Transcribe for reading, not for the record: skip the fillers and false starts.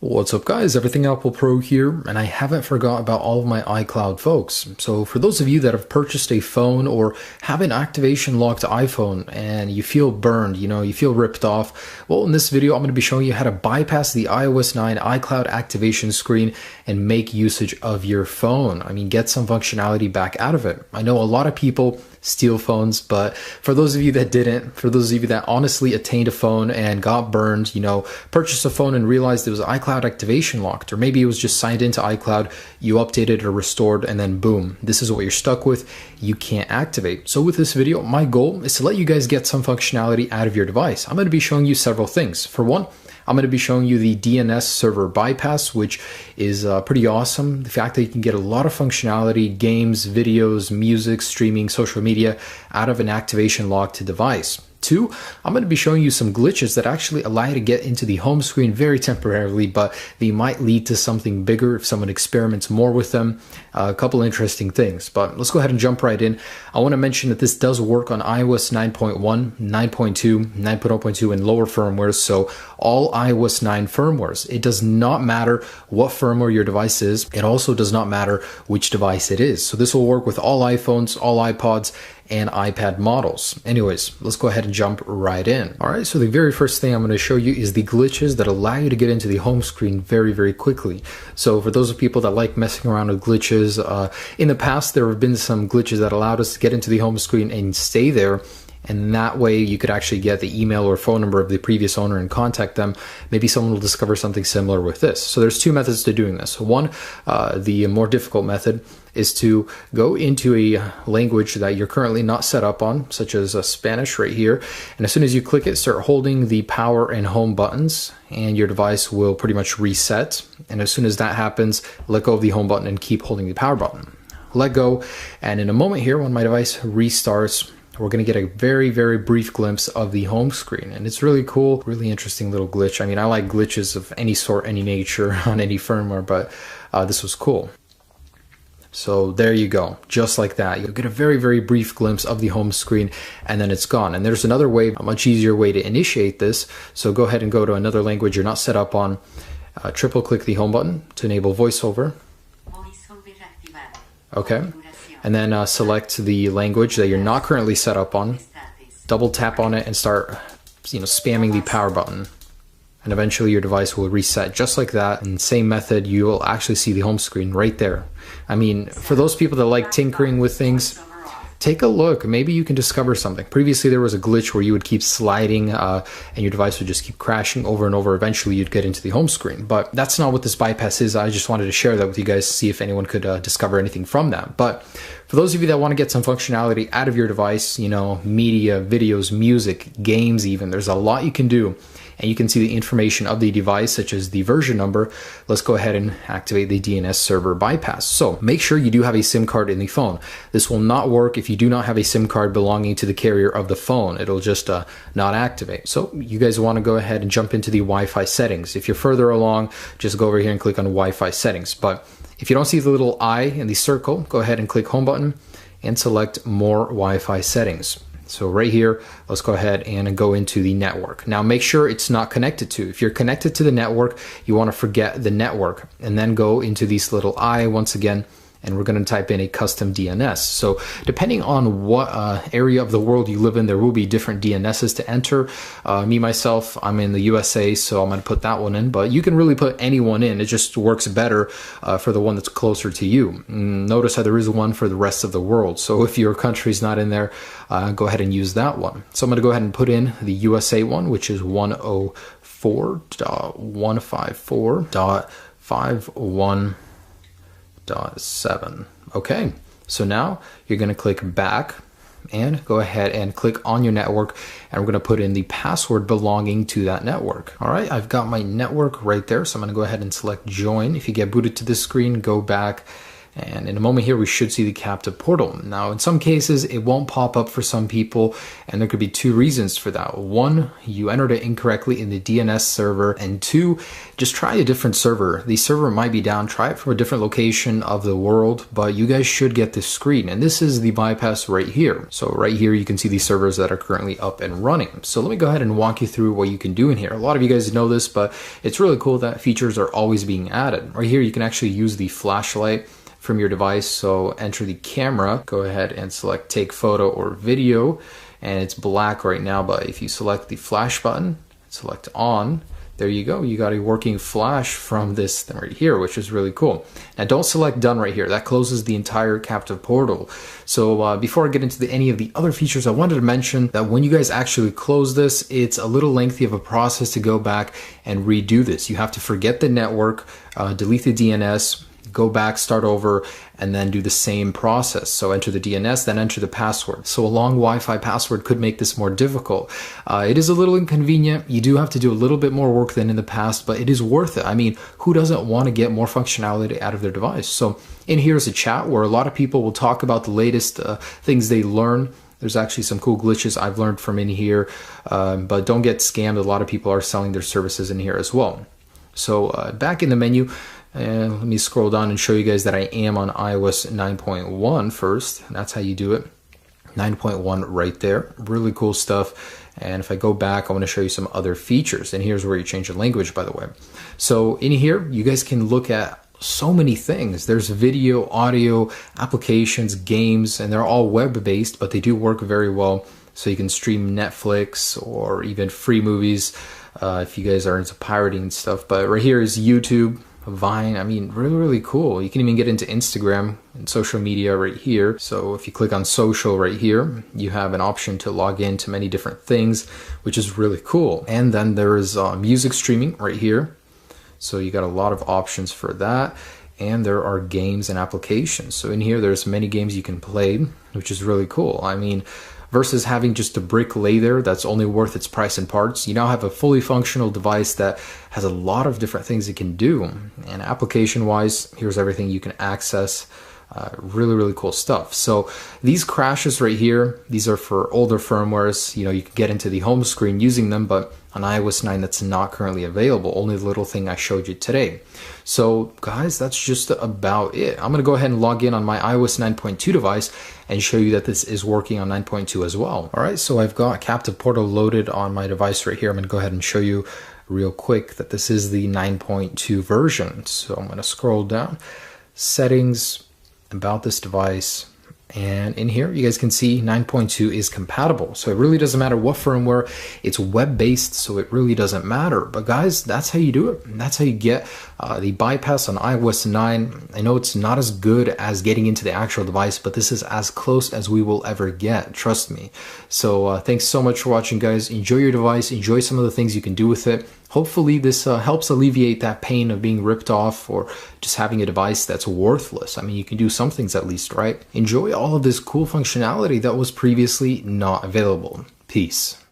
What's up guys, Everything Apple Pro here, and I haven't forgot about all of my iCloud folks. So for those of you that have purchased a phone or have an activation locked iPhone and you feel burned, you feel ripped off, well, in this video I'm going to be showing you how to bypass the iOS 9 iCloud activation screen and make usage of your phone. Get some functionality back out of it. I know a lot of people steal phones, but for those of you that didn't, for those of you that honestly attained a phone and got burned, purchased a phone and realized it was iCloud activation locked, or maybe it was just signed into iCloud, you updated or restored, and then boom, this is what you're stuck with. You can't activate. So with this video, my goal is to let you guys get some functionality out of your device. I'm going to be showing you several things. For one, I'm going to be showing you the DNS server bypass, which is pretty awesome. The fact that you can get a lot of functionality, games, videos, music, streaming, social media out of an activation locked device. Two, I'm going to be showing you some glitches that actually allow you to get into the home screen very temporarily, but they might lead to something bigger if someone experiments more with them. A couple interesting things, but let's go ahead and jump right in. I want to mention that this does work on iOS 9.1, 9.2, 9.0.2, and lower firmwares, so all iOS 9 firmwares. It does not matter what firmware your device is. It also does not matter which device it is. So this will work with all iPhones, all iPods, and iPad models. Anyways, let's go ahead and jump right in. All right, so the very first thing I'm going to show you is the glitches that allow you to get into the home screen very, very quickly. So for those of people that like messing around with glitches, in the past there have been some glitches that allowed us to get into the home screen and stay there. And that way you could actually get the email or phone number of the previous owner and contact them. Maybe someone will discover something similar with this. So there's two methods to doing this. One, the more difficult method is to go into a language that you're currently not set up on, such as Spanish right here. And as soon as you click it, start holding the power and home buttons and your device will pretty much reset. And as soon as that happens, let go of the home button and keep holding the power button. Let go. And in a moment here, when my device restarts, we're going to get a very, very brief glimpse of the home screen. And it's really cool, really interesting little glitch. I like glitches of any sort, any nature on any firmware, but this was cool. So there you go, just like that. You'll get a very, very brief glimpse of the home screen and then it's gone. And there's another way, a much easier way to initiate this. So go ahead and go to another language you're not set up on. Triple click the home button to enable voiceover. Okay. And then select the language that you're not currently set up on. Double tap on it and start, spamming the power button. And eventually your device will reset just like that. And same method, you will actually see the home screen right there. For those people that like tinkering with things, take a look. Maybe you can discover something. Previously, there was a glitch where you would keep sliding and your device would just keep crashing over and over. Eventually, you'd get into the home screen. But that's not what this bypass is. I just wanted to share that with you guys to see if anyone could discover anything from that. But for those of you that want to get some functionality out of your device, media, videos, music, games even, there's a lot you can do. And you can see the information of the device, such as the version number. Let's go ahead and activate the DNS server bypass. So make sure you do have a SIM card in the phone. This will not work if you do not have a SIM card belonging to the carrier of the phone. It'll just not activate. So you guys want to go ahead and jump into the Wi-Fi settings. If you're further along, just go over here and click on Wi-Fi settings. But if you don't see the little I in the circle, go ahead and click home button and select more Wi-Fi settings. So right here, let's go ahead and go into the network. Now make sure it's not connected to. If you're connected to the network, you want to forget the network and then go into this little I once again, and we're going to type in a custom DNS. So depending on what area of the world you live in, there will be different DNSs to enter. Myself, I'm in the USA, so I'm going to put that one in, but you can really put any one in. It just works better for the one that's closer to you. Notice how there is one for the rest of the world. So if your country's not in there, go ahead and use that one. So I'm going to go ahead and put in the USA one, which is 104.154.51.7. Okay, so now you're going to click back and go ahead and click on your network, and we're going to put in the password belonging to that network. All right, I've got my network right there, so I'm going to go ahead and select join. If you get booted to this screen, go back And in a moment here, we should see the captive portal. Now, in some cases, it won't pop up for some people, and there could be two reasons for that. One, you entered it incorrectly in the DNS server, and two, just try a different server. The server might be down. Try it from a different location of the world, but you guys should get this screen. And this is the bypass right here. So right here, you can see the servers that are currently up and running. So let me go ahead and walk you through what you can do in here. A lot of you guys know this, but it's really cool that features are always being added. Right here, you can actually use the flashlight from your device. So enter the camera, go ahead and select take photo or video, and it's black right now, but if you select the flash button, select on, there you go. You got a working flash from this thing right here, which is really cool. Now don't select done right here. That closes the entire captive portal. So before I get into any of the other features, I wanted to mention that when you guys actually close this, it's a little lengthy of a process to go back and redo this. You have to forget the network, delete the DNS, go back, start over, and then do the same process. So enter the DNS, then enter the password. So a long Wi-Fi password could make this more difficult. It is a little inconvenient. You do have to do a little bit more work than in the past, but it is worth it. I mean, who doesn't want to get more functionality out of their device? So in here is a chat where a lot of people will talk about the latest things they learn. There's actually some cool glitches I've learned from in here, but don't get scammed. A lot of people are selling their services in here as well. So back in the menu, and let me scroll down and show you guys that I am on iOS 9.1 first. That's how you do it. 9.1 right there. Really cool stuff. And if I go back, I want to show you some other features. And here's where you change the language, by the way. So in here, you guys can look at so many things. There's video, audio, applications, games, and they're all web-based, but they do work very well. So you can stream Netflix or even free movies if you guys are into pirating and stuff. But right here is YouTube, Vine. I mean, really cool. You can even get into Instagram and social media right here. So if you click on social right here, you have an option to log into many different things, which is really cool. And then there is music streaming right here. So you got a lot of options for that. And there are games and applications. So in here, there's many games you can play, which is really cool. I mean, versus having just a brick lay there that's only worth its price in parts, you now have a fully functional device that has a lot of different things it can do. And application wise, here's everything you can access. Really cool stuff. So these crashes right here, these are for older firmwares. You know, you can get into the home screen using them, but on iOS 9 that's not currently available. Only the little thing I showed you today. So guys, that's just about it. I'm gonna go ahead and log in on my iOS 9.2 device and show you that this is working on 9.2 as well. All right, so I've got Captive Portal loaded on my device right here. I'm gonna go ahead and show you real quick that this is the 9.2 version. So I'm gonna scroll down, settings, about this device, and in here you guys can see 9.2 is compatible. So it really doesn't matter what firmware, it's web-based, so it really doesn't matter. But guys, that's how you do it. That's how you get the bypass on iOS 9. I know it's not as good as getting into the actual device, but this is as close as we will ever get, trust me. So thanks so much for watching, guys. Enjoy your device, enjoy some of the things you can do with it. Hopefully this helps alleviate that pain of being ripped off or just having a device that's worthless. I mean, you can do some things at least, right? Enjoy all of this cool functionality that was previously not available. Peace.